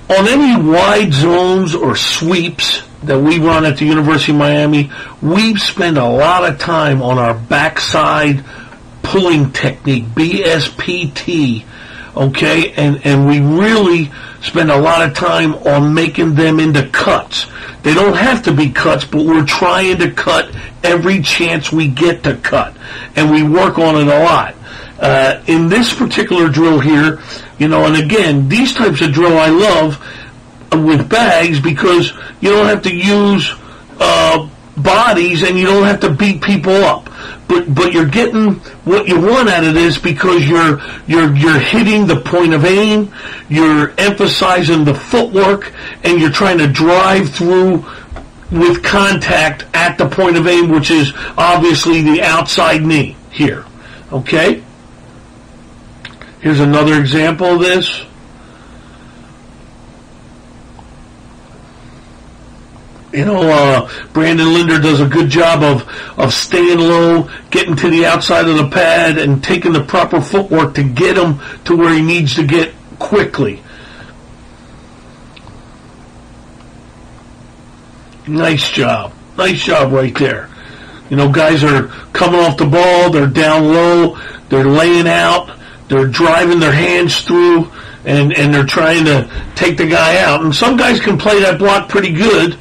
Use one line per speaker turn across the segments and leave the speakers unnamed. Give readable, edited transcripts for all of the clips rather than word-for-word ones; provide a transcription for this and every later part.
on any wide zones or sweeps that we run at the University of Miami, we spend a lot of time on our backside pulling technique, BSPT, okay? And we really spend a lot of time on making them into cuts. They don't have to be cuts, but we're trying to cut every chance we get to cut. And we work on it a lot. In this particular drill here, and again, these types of drill I love with bags because you don't have to use bodies and you don't have to beat people up. But you're getting what you want out of this because you're hitting the point of aim, you're emphasizing the footwork, and you're trying to drive through with contact at the point of aim, which is obviously the outside knee here. Okay? Here's another example of this. Brandon Linder does a good job of staying low, getting to the outside of the pad, and taking the proper footwork to get him to where he needs to get quickly. Nice job. Nice job right there. Guys are coming off the ball, they're down low, they're laying out, they're driving their hands through, and they're trying to take the guy out. And some guys can play that block pretty good.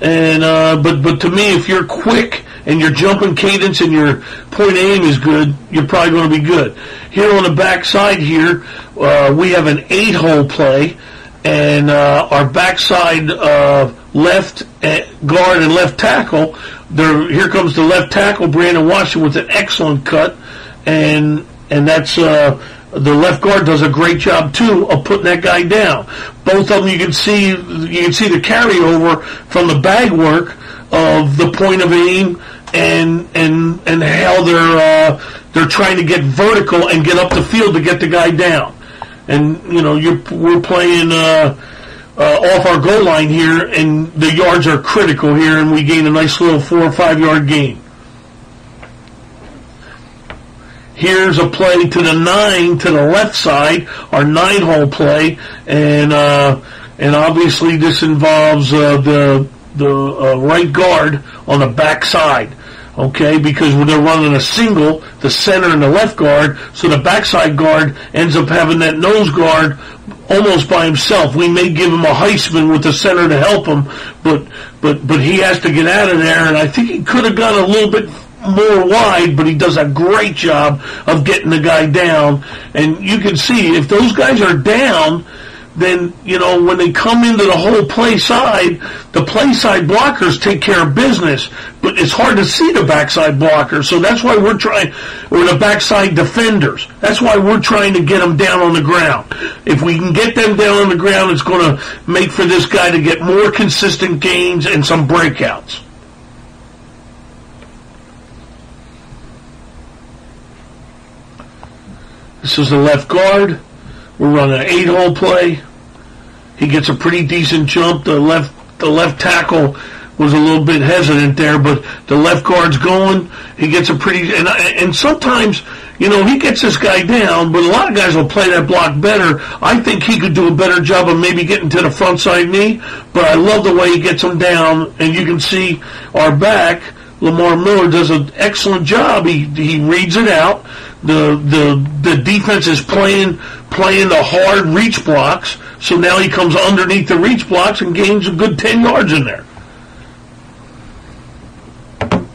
And but to me, if you're quick and your jumping cadence and your point aim is good, you're probably going to be good. Here on the backside here, we have an 8-hole play, and our backside left guard and left tackle. Here comes the left tackle, Brandon Washington, with an excellent cut, and that's. The left guard does a great job too of putting that guy down. Both of them you can see the carryover from the bag work of the point of aim and how they're trying to get vertical and get up the field to get the guy down. And we're playing off our goal line here, and the yards are critical here, and we gain a nice little 4 or 5 yard gain. Here's a play to the 9 to the left side, our 9-hole play, and obviously this involves the right guard on the back side, okay? Because when they're running a single, the center and the left guard, so the backside guard ends up having that nose guard almost by himself. We may give him a Heisman with the center to help him, but he has to get out of there, and I think he could have gone a little bit more wide, but he does a great job of getting the guy down. And you can see if those guys are down, then when they come into the whole play side, the play side blockers take care of business, but it's hard to see the backside blockers. So that's why we're trying, or the backside defenders. That's why we're trying to get them down on the ground. If we can get them down on the ground, it's going to make for this guy to get more consistent gains and some breakouts. This is the left guard. We're running an 8-hole play. He gets a pretty decent jump. The left tackle was a little bit hesitant there, but the left guard's going. He gets a pretty, and sometimes, he gets this guy down, but a lot of guys will play that block better. I think he could do a better job of maybe getting to the front side knee, but I love the way he gets him down, and you can see our back, Lamar Miller, does an excellent job. He reads it out. The defense is playing the hard reach blocks, so now he comes underneath the reach blocks and gains a good 10 yards in there.